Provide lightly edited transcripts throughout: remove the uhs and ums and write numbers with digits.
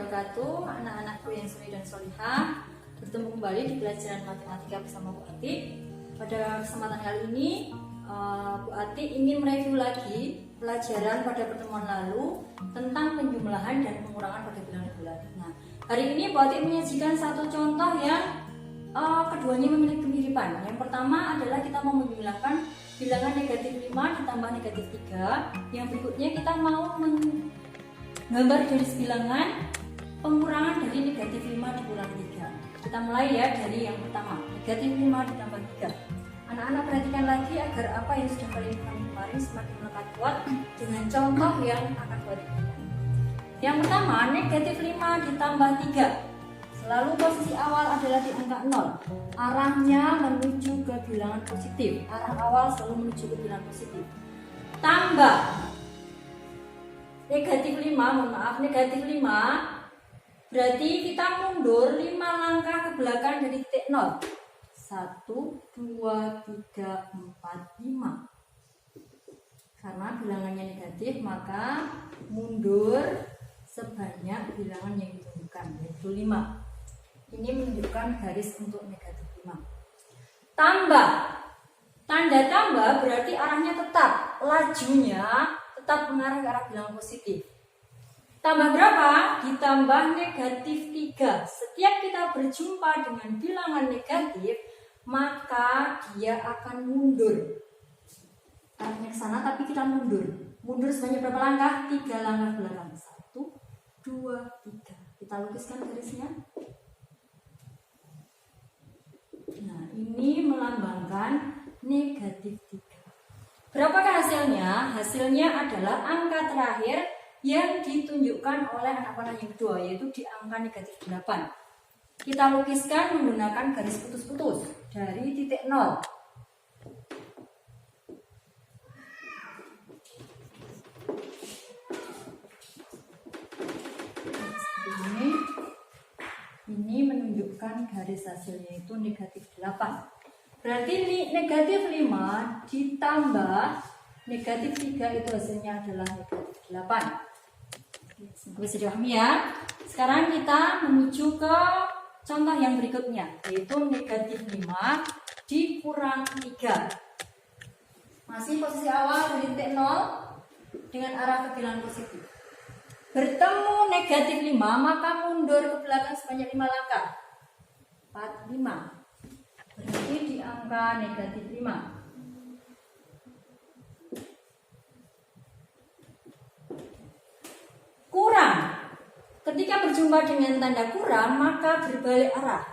wabarakatuh. Anak-anakku yang solih dan solihah, bertemu kembali di pelajaran matematika bersama Bu Ati. Pada kesempatan kali ini Bu Ati ingin mereview lagi pelajaran pada pertemuan lalu tentang penjumlahan dan pengurangan pada bilangan bulat. Nah, hari ini Bu Ati menyajikan satu contoh yang keduanya memiliki kemiripan. Yang pertama adalah kita mau menjumlahkan bilangan negatif 5 ditambah negatif 3. Yang berikutnya kita mau menggambar garis bilangan pengurangan dari negatif 5 dikurang 3. Kita mulai ya dari yang pertama, negatif 5 ditambah 3. Anak-anak perhatikan lagi agar apa yang sudah kalian pahami kemarin semakin melekat kuat dengan contoh yang akan buat berikan. Yang pertama, negatif 5 ditambah 3. Selalu posisi awal adalah di angka 0. Arahnya menuju ke bilangan positif. Arah awal selalu menuju ke bilangan positif. Tambah negatif 5, negatif 5 berarti kita mundur 5 langkah ke belakang dari titik 0. 1, 2, 3, 4, 5. Karena bilangannya negatif, maka mundur sebanyak bilangan yang ditunjukkan, yaitu 5. Ini menunjukkan garis untuk negatif 5. Tambah, tanda tambah berarti arahnya tetap, lajunya tetap mengarah ke arah bilangan positif. Tambah berapa? Ditambah negatif 3. Setiap kita berjumpa dengan bilangan negatif, maka dia akan mundur. Arahnya ke sana tapi kita mundur. Mundur sebanyak berapa langkah? 3 langkah belakang. 1, 2, 3. Kita lukiskan garisnya. Nah, ini melambangkan negatif 3. Berapakah hasilnya? Hasilnya adalah angka terakhir yang ditunjukkan oleh anak panah yang kedua, yaitu di angka negatif 8. Kita lukiskan menggunakan garis putus-putus dari titik 0. Ini menunjukkan garis hasilnya itu negatif 8. Berarti negatif 5 ditambah negatif 3 itu hasilnya adalah negatif 8. Bisa dipahami ya. Sekarang kita menuju ke contoh yang berikutnya, yaitu negatif 5 dikurang 3. Masih posisi awal dari titik 0 dengan arah ke bilangan positif. Bertemu negatif 5, maka mundur ke belakang sebanyak 5 langkah. 4, 5. Berarti di angka negatif 5. Kurang. Ketika berjumpa dengan tanda kurang, maka berbalik arah.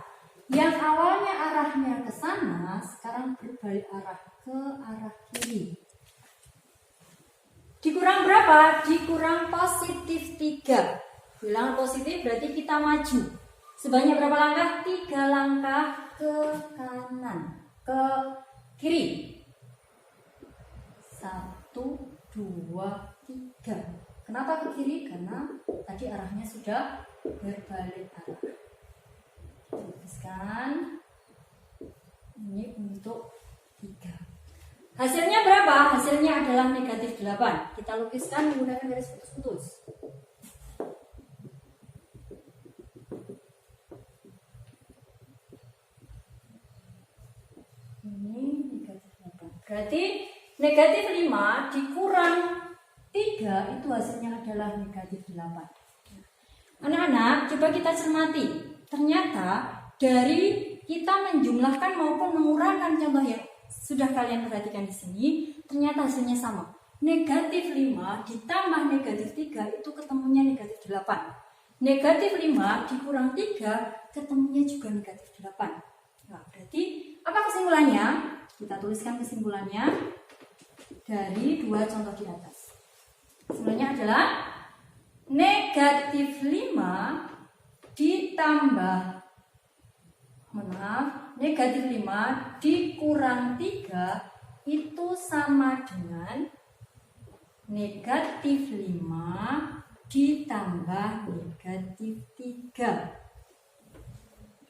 Yang awalnya arahnya ke sana, sekarang berbalik arah ke arah kiri. Dikurang berapa? Dikurang positif 3. Bilangan positif berarti kita maju. Sebanyak berapa langkah? 3 langkah ke kanan, ke kiri. 1, 2, 3. Kenapa ke kiri? Karena tadi arahnya sudah berbalik arah. Tuliskan. Ini untuk 3. Hasilnya berapa? Hasilnya adalah negatif 8. Kita lukiskan menggunakan garis putus-putus. Ini negatif 8. Berarti negatif 5 dikurang 3 itu hasilnya adalah negatif 8. Anak-anak, coba kita cermati. Ternyata dari kita menjumlahkan maupun mengurangkan contoh yang sudah kalian perhatikan di sini, ternyata hasilnya sama. Negatif 5 ditambah negatif 3 itu ketemunya negatif 8. Negatif 5 dikurang 3 ketemunya juga negatif 8. Nah, berarti apa kesimpulannya? Kita tuliskan kesimpulannya dari 2 contoh di atas. Kesimpulannya adalah negatif 5 ditambah negatif 5 dikurang 3 itu sama dengan negatif 5 ditambah negatif 3.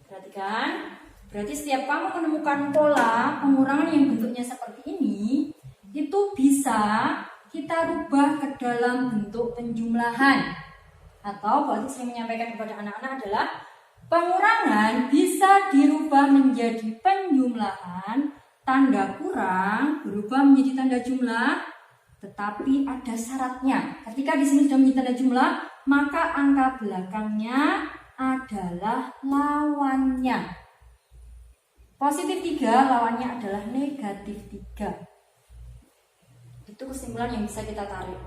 Perhatikan, berarti setiap kamu menemukan pola pengurangan yang bentuknya seperti ini, itu bisa kita rubah ke dalam bentuk penjumlahan. atau Bu Ati sering menyampaikan kepada anak-anak adalah pengurangan bisa dirubah menjadi penjumlahan, tanda kurang berubah menjadi tanda jumlah, tetapi ada syaratnya. Ketika di sini sudah menjadi tanda jumlah, maka angka belakangnya adalah lawannya. Positif 3 lawannya adalah negatif 3. Itu kesimpulan yang bisa kita tarik.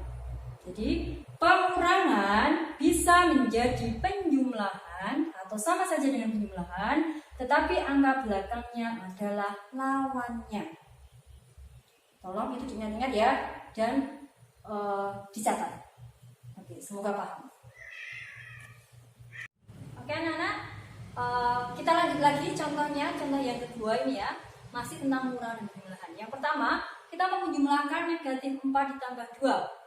Jadi pengurangan bisa menjadi penjumlahan atau sama saja dengan penjumlahan, tetapi angka belakangnya adalah lawannya. Tolong itu diingat-ingat ya dan dicatat. Oke, semoga paham. Oke anak-anak, kita lanjut lagi contohnya, contoh yang kedua ini ya, masih tentang pengurangan dan penjumlahan. Yang pertama, kita mau menjumlahkan negatif 4 ditambah 2.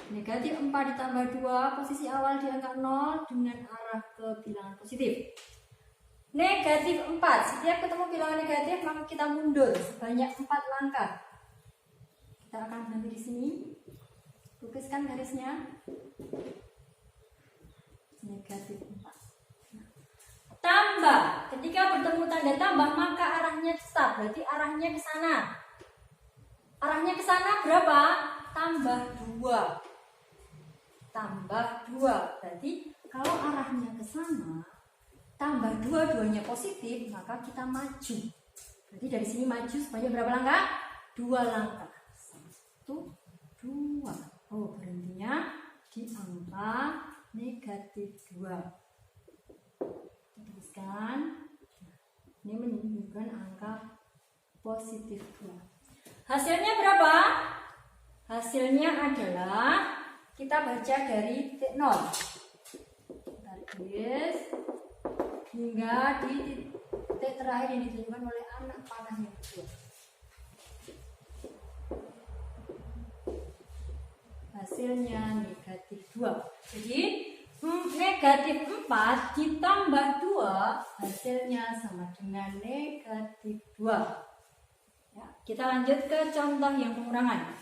Negatif 4 ditambah 2, posisi awal di angka 0 dengan arah ke bilangan positif. Negatif 4, setiap ketemu bilangan negatif maka kita mundur sebanyak 4 langkah. Kita akan berhenti di sini. Lukiskan garisnya. Negatif 4. Tambah, ketika bertemu tanda tambah maka arahnya tetap, berarti arahnya ke sana. Arahnya ke sana berapa? Tambah 2. Tambah 2, berarti kalau arahnya ke sana tambah 2, 2-nya positif, maka kita maju. Berarti dari sini maju sebanyak berapa langkah? 2 langkah. 1, 2. Oh, berhentinya di angka negatif 2. Tuliskan. Ini menunjukkan angka positif 2. Hasilnya berapa? Hasilnya adalah kita baca dari titik 0. Tarik garis hingga di titik terakhir yang ditunjukkan oleh anak panah yang kedua. Hasilnya negatif 2. Jadi negatif 4 ditambah 2 hasilnya sama dengan negatif 2. Ya, kita lanjut ke contoh yang pengurangan.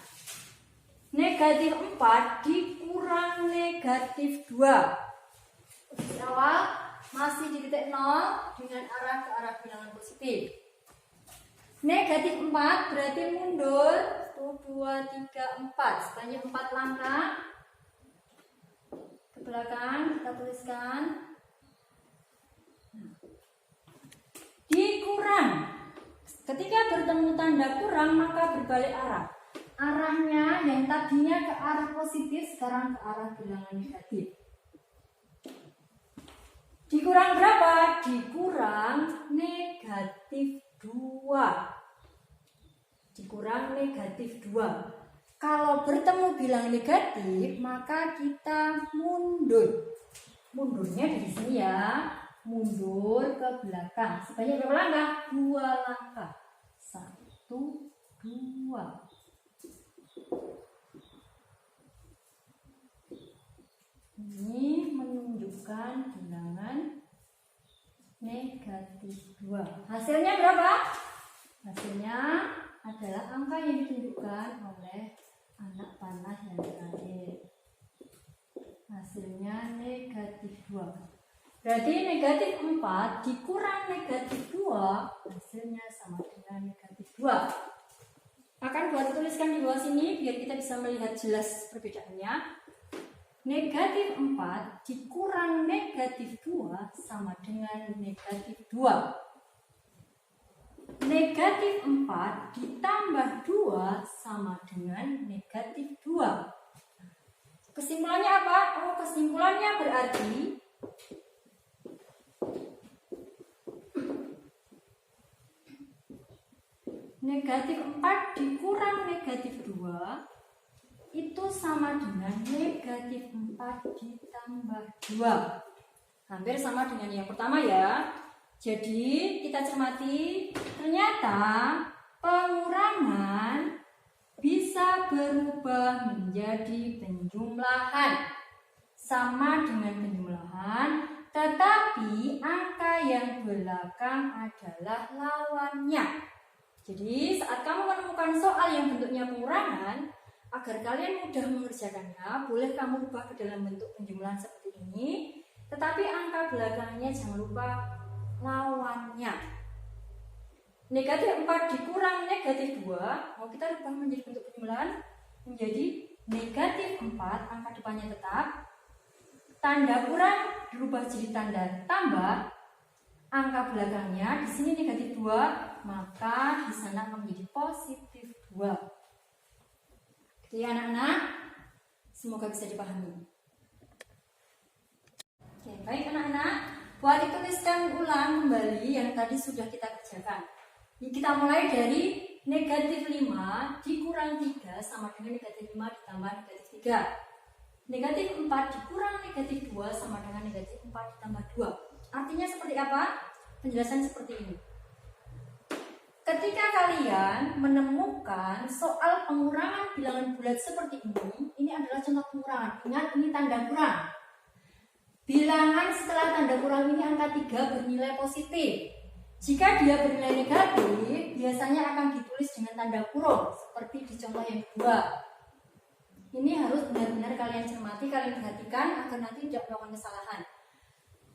Negatif 4 dikurang negatif 2. Posisi awal masih di titik 0 dengan arah ke arah bilangan positif. Negatif 4 berarti mundur 1, 2, 3, 4 sebanyak 4 langkah ke belakang. Kita tuliskan dikurang. Ketika bertemu tanda kurang maka berbalik arah. Arahnya yang tadinya ke arah positif sekarang ke arah bilangan negatif. Dikurang berapa? Dikurang negatif 2. Dikurang negatif 2. Kalau bertemu bilangan negatif maka kita mundur. Mundurnya dari sini ya. Mundur ke belakang. Sebanyak berapa langkah? 2 langkah. 1, 2. Ini menunjukkan bilangan negatif 2. Hasilnya berapa? Hasilnya adalah angka yang ditunjukkan oleh anak panah yang terakhir. Hasilnya negatif 2. Berarti negatif 4 dikurang negatif 2 hasilnya sama dengan negatif 2. Akan buat tuliskan di bawah sini biar kita bisa melihat jelas perbedaannya. Negatif 4 dikurang negatif 2 sama dengan negatif 2. Negatif 4 ditambah 2 sama dengan negatif 2. Kesimpulannya apa? Oh, kesimpulannya berarti negatif 4 dikurang negatif 2 itu sama dengan negatif 4 ditambah 2. Hampir sama dengan yang pertama ya. Jadi kita cermati, ternyata pengurangan bisa berubah menjadi penjumlahan. Sama dengan penjumlahan, tetapi angka yang belakang adalah lawannya. Jadi saat kamu menemukan soal yang bentuknya pengurangan, Agar kalian mudah mengerjakannya, boleh kamu ubah ke dalam bentuk penjumlahan seperti ini. Tetapi angka belakangnya jangan lupa lawannya. Negatif 4 dikurang negatif 2, mau kita ubah menjadi bentuk penjumlahan menjadi negatif 4, angka depannya tetap. Tanda kurang dirubah jadi tanda tambah. Angka belakangnya di sini negatif 2, maka di sana akan menjadi positif 2. Jadi anak-anak, semoga bisa dipahami. Oke, baik anak-anak, buat dituliskan ulang kembali yang tadi sudah kita kerjakan. Kita mulai dari negatif 5 dikurang 3 sama dengan negatif 5 ditambah negatif 3. Negatif 4 dikurang negatif 2 sama dengan negatif 4 ditambah 2. Artinya seperti apa? Penjelasan seperti ini. Ketika kalian menemukan soal pengurangan bilangan bulat seperti ini adalah contoh pengurangan. Ingat, ini tanda kurang. Bilangan setelah tanda kurang ini angka 3 bernilai positif. Jika dia bernilai negatif, biasanya akan ditulis dengan tanda kurung, seperti di contoh yang kedua. Ini harus benar-benar kalian cermati, kalian perhatikan agar nanti tidak melakukan kesalahan.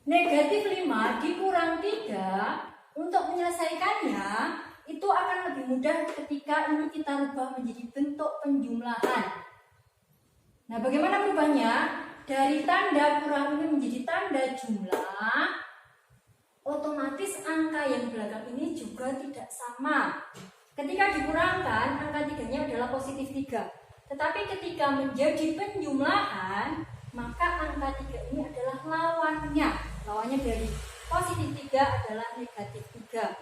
Negatif 5 dikurang 3, untuk menyelesaikannya itu akan lebih mudah ketika ini kita rubah menjadi bentuk penjumlahan. Nah, bagaimana merubahnya? Dari tanda kurang ini menjadi tanda jumlah, otomatis angka yang belakang ini juga tidak sama. Ketika dikurangkan, angka 3-nya adalah positif 3. Tetapi ketika menjadi penjumlahan, maka angka 3 ini adalah lawannya. Lawannya dari positif 3 adalah negatif 3.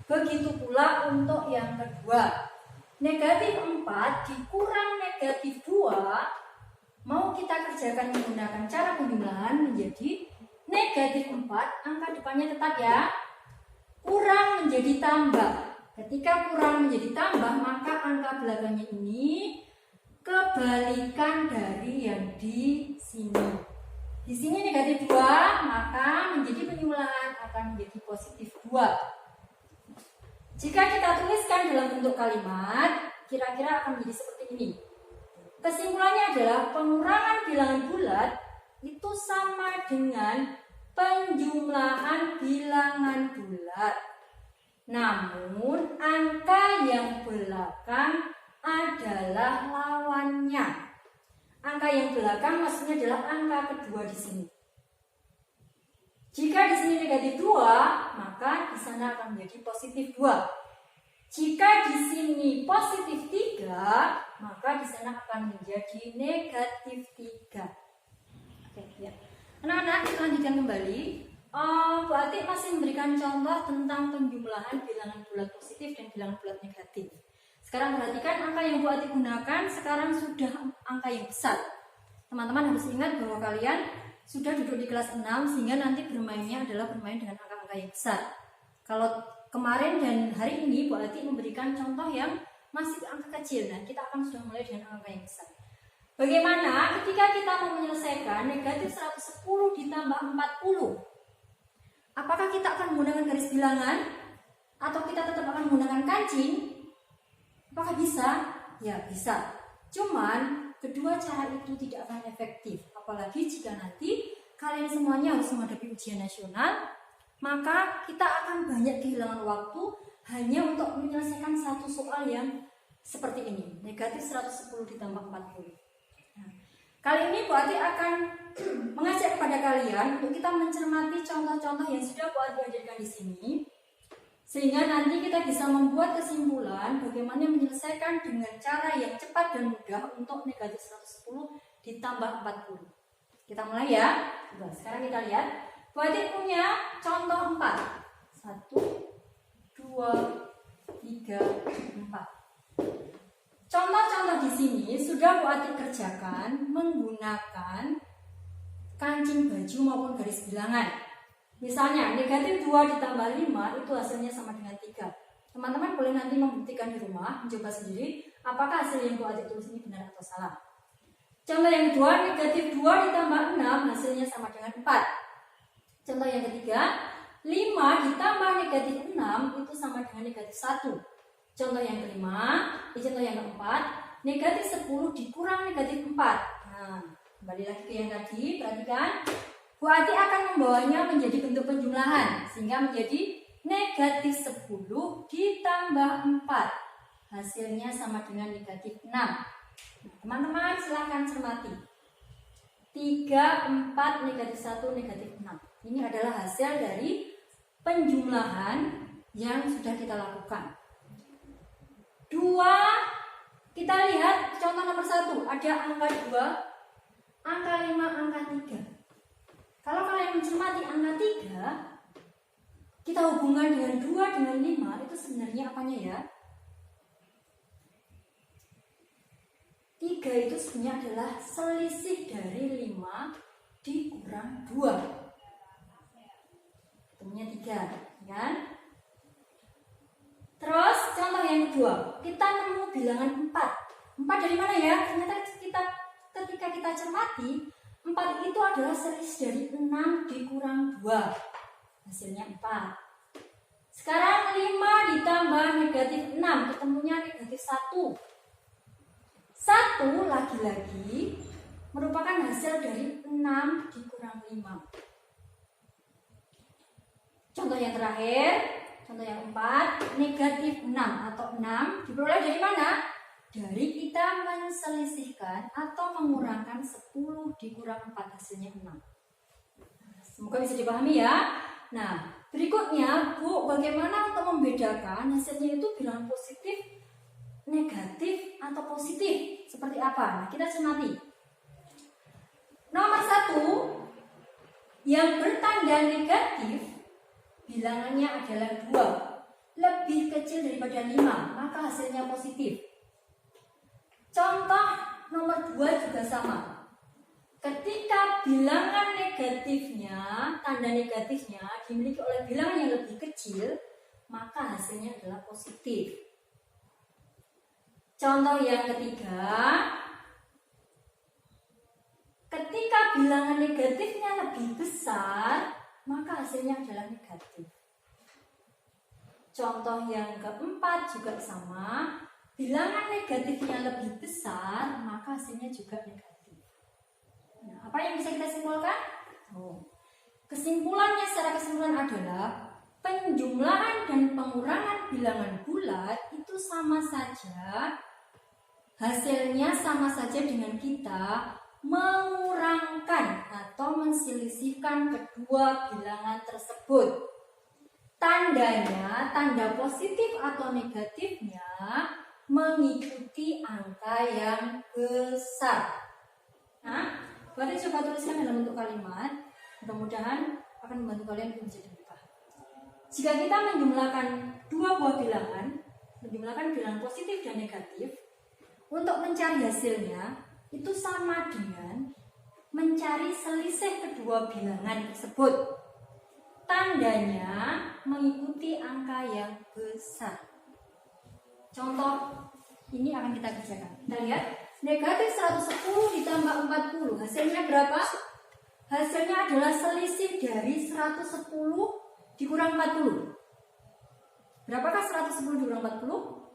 Begitu pula untuk yang kedua. Negatif 4 dikurang negatif 2, mau kita kerjakan menggunakan cara penjumlahan menjadi negatif 4, angka depannya tetap ya, kurang menjadi tambah. Ketika kurang menjadi tambah, maka angka belakangnya ini kebalikan dari yang di sini. Di sini negatif 2, maka menjadi penjumlahan akan menjadi positif 2. Jika kita tuliskan dalam bentuk kalimat, kira-kira akan menjadi seperti ini. Kesimpulannya adalah pengurangan bilangan bulat itu sama dengan penjumlahan bilangan bulat. Namun angka yang belakang adalah lawannya. Angka yang belakang maksudnya adalah angka kedua di sini. Jika di sini negatif 2, maka di sana akan menjadi positif 2. Jika di sini positif 3, maka di sana akan menjadi negatif 3. Oke, ya. Anak-anak, kita lanjutkan kembali. Bu Atik masih memberikan contoh tentang penjumlahan bilangan bulat positif dan bilangan bulat negatif. Sekarang perhatikan angka yang Bu Atik gunakan sekarang sudah angka yang besar. Teman-teman harus ingat bahwa kalian sudah duduk di kelas 6 sehingga nanti bermainnya adalah bermain dengan angka-angka yang besar. Kalau kemarin dan hari ini Bu Atik memberikan contoh yang masih angka kecil, nah kita akan sudah mulai dengan angka yang besar. Bagaimana ketika kita mau menyelesaikan negatif 110 ditambah 40? Apakah kita akan menggunakan garis bilangan atau kita tetap akan menggunakan kancing? Apakah bisa? Ya bisa. Cuman kedua cara itu tidak akan efektif. Apalagi jika nanti kalian semuanya harus menghadapi ujian nasional, maka kita akan banyak kehilangan waktu hanya untuk menyelesaikan satu soal yang seperti ini, negatif 110 ditambah 40. Nah, kali ini Bu Atik akan mengajak kepada kalian untuk kita mencermati contoh-contoh yang sudah Bu Atik ajarkan di sini, sehingga nanti kita bisa membuat kesimpulan bagaimana menyelesaikan dengan cara yang cepat dan mudah untuk negatif 110 ditambah 40. Kita mulai ya. Nah, sekarang kita lihat. Bu Atik punya contoh 4. 1, 2, 3, 4. Contoh-contoh di sini sudah Bu Atik kerjakan menggunakan kancing baju maupun garis bilangan. Misalnya negatif 2 ditambah 5 itu hasilnya sama dengan 3. Teman-teman boleh nanti membuktikan di rumah, mencoba sendiri apakah hasil yang Bu Atik tulis ini benar atau salah. Contoh yang kedua, negatif 2 ditambah 6 hasilnya sama dengan 4. Contoh yang ketiga, 5 ditambah negatif 6 itu sama dengan negatif 1. Contoh yang kelima, contoh yang keempat, negatif 10 dikurang negatif 4. Nah, kembali lagi ke yang tadi, perhatikan. Bu Ati akan membawanya menjadi bentuk penjumlahan, sehingga menjadi negatif 10 ditambah 4. Hasilnya sama dengan negatif 6. Nah, teman-teman silahkan cermati. 3, 4, negatif 1, negatif 6. Ini adalah hasil dari penjumlahan yang sudah kita lakukan. 2, kita lihat contoh nomor 1. Ada angka 2, angka 5, angka 3. Kalau kalian mencermati angka 3, kita hubungkan dengan 2 dengan 5, itu sebenarnya apanya ya? 3 itu sebenarnya adalah selisih dari 5 dikurang 2. Ketemunya 3, kan? Terus contoh yang kedua, kita nemu bilangan 4. 4 dari mana ya? Ternyata ketika kita cermati, 4 itu adalah selisih dari 6 dikurang 2. Hasilnya 4. Sekarang 5 ditambah negatif 6, ketemunya negatif 1. 1 lagi-lagi merupakan hasil dari 6 dikurang 5. Contoh yang terakhir, contoh yang 4, negatif 6 atau 6 diperoleh dari mana? Dari kita menselisihkan atau mengurangkan 10 dikurang 4, hasilnya 6. Semoga bisa dipahami ya. Nah, berikutnya Bu, bagaimana untuk membedakan hasilnya itu bilangan positif, negatif, atau positif? Seperti apa? Nah, kita cermati. Nomor 1, yang bertanda negatif, bilangannya adalah 2. Lebih kecil daripada 5, maka hasilnya positif. Contoh nomor 2 juga sama. Ketika bilangan negatifnya, tanda negatifnya dimiliki oleh bilangan yang lebih kecil, maka hasilnya adalah positif. Contoh yang ketiga, ketika bilangan negatifnya lebih besar, maka hasilnya adalah negatif. Contoh yang keempat juga sama, bilangan negatifnya lebih besar, maka hasilnya juga negatif. Nah, apa yang bisa kita simpulkan? Kesimpulannya secara kesimpulan adalah penjumlahan dan pengurangan bilangan bulat itu sama saja, hasilnya sama saja dengan kita mengurangkan atau menselisihkan kedua bilangan tersebut. Tandanya, tanda positif atau negatifnya mengikuti angka yang besar. Nah, berarti coba tuliskan dalam bentuk kalimat. Mudah-mudahan akan membantu kalian untuk menjadi lebih paham. Jika kita menjumlahkan dua buah bilangan, menjumlahkan bilangan positif dan negatif, untuk mencari hasilnya itu sama dengan mencari selisih kedua bilangan tersebut. Tandanya mengikuti angka yang besar. Contoh ini akan kita kerjakan. Kita lihat, negatif 110 ditambah 40, hasilnya berapa? Hasilnya adalah selisih dari 110 dikurang 40. Berapakah 110 dikurang 40?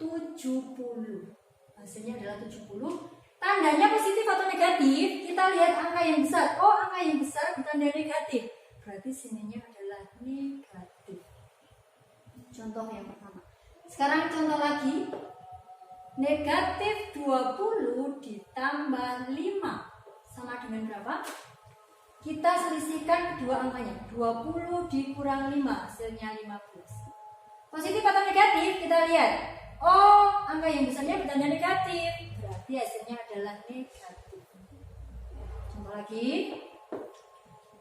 70. Hasilnya adalah 70. Tandanya positif atau negatif? Kita lihat angka yang besar. Oh, angka yang besar bertanda negatif. Berarti sininya adalah negatif. Contoh yang pertama. Sekarang contoh lagi. Negatif 20 ditambah 5 sama dengan berapa? Kita selisihkan kedua angkanya. 20 dikurang 5, hasilnya 15. Positif atau negatif? Kita lihat. Oh, angka yang besarnya bertanda negatif. Berarti hasilnya adalah negatif. Contoh lagi.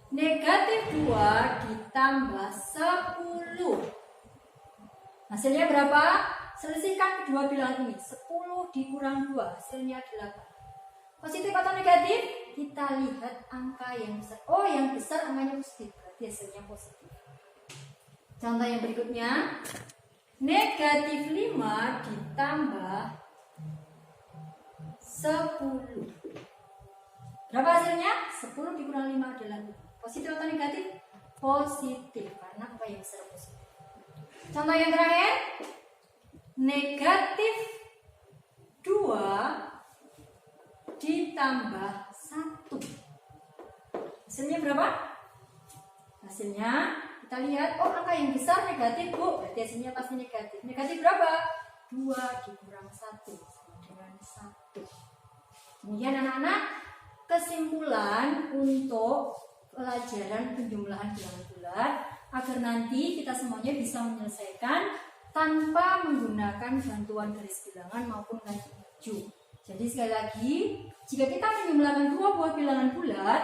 Negatif 2 ditambah 10. Hasilnya berapa? Selisihkan kedua bilangan ini. 10 dikurang 2, hasilnya 8. Positif atau negatif? Kita lihat angka yang besar. Oh, yang besar angkanya positif. Berarti hasilnya positif. Contoh yang berikutnya. Negatif 5 ditambah 10. Berapa hasilnya? 10 dikurang 5 adalah 5. Positif atau negatif? Positif, karena angka yang besar positif. Contoh yang terakhir. negatif 2 ditambah 1. Hasilnya berapa? Hasilnya kita lihat, oh angka yang besar negatif Bu, berarti hasilnya pasti negatif. Negatif berapa? 2 dikurang 1 sama dengan 1. Kemudian anak-anak, kesimpulan untuk pelajaran penjumlahan bilangan bulat agar nanti kita semuanya bisa menyelesaikan tanpa menggunakan bantuan garis bilangan maupun kancing hijau. Jadi sekali lagi, jika kita menjumlahkan dua buah bilangan bulat,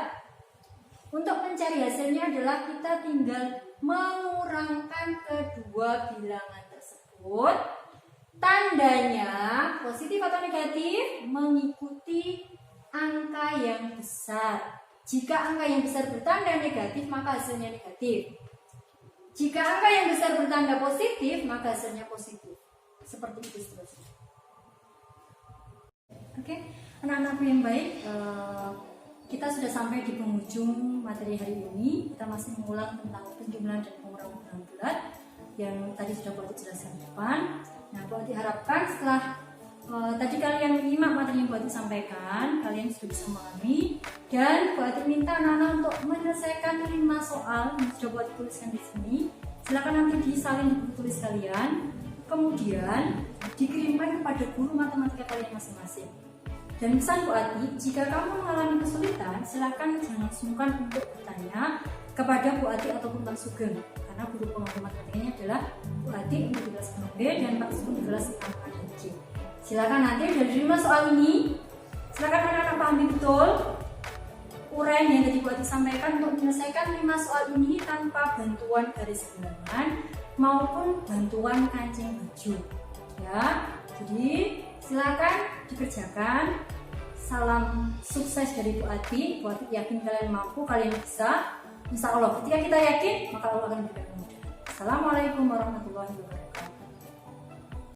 untuk mencari hasilnya adalah kita tinggal mengurangkan kedua bilangan tersebut. Tandanya positif atau negatif mengikuti angka yang besar. Jika angka yang besar bertanda negatif, maka hasilnya negatif. Jika angka yang besar bertanda positif, maka hasilnya positif. Seperti itu seterusnya. Oke, anak-anakku yang baik, kita sudah sampai di penghujung materi hari ini. Kita masih mengulang tentang penjumlahan dan pengurangan bilangan bulat yang tadi sudah Bu Ati jelaskan di depan. Nah, Bu Ati harapkan setelah tadi kalian menyimak materi yang Bu Ati sampaikan, kalian sudah bisa memahami. Dan Bu Ati minta anak-anak untuk menyelesaikan 5 soal yang sudah Bu Ati tuliskan di sini. Silakan nanti disalin di buku tulis kalian, kemudian dikirimkan kepada guru matematika kalian masing-masing. Dan pesan Bu Ati, jika kamu mengalami kesulitan, silakan jangan sungkan untuk bertanya kepada Bu Ati ataupun Pak Sugeng, karena guru pengajar matematikanya adalah Bu Ati untuk di kelas B dan Pak Sugeng di kelas A dan C. Silakan nanti dari 5 soal ini, silakan anak-anak pahami betul uraian yang tadi Bu Ati sampaikan untuk menyelesaikan 5 soal ini tanpa bantuan garis bilangan maupun bantuan kancing baju. Ya, jadi silakan dikerjakan. Salam sukses dari Bu Ati. Bu Ati yakin kalian mampu, kalian bisa. Insya Allah, ketika kita yakin, maka Allah akan memberikan kemudahan. Assalamualaikum warahmatullahi wabarakatuh.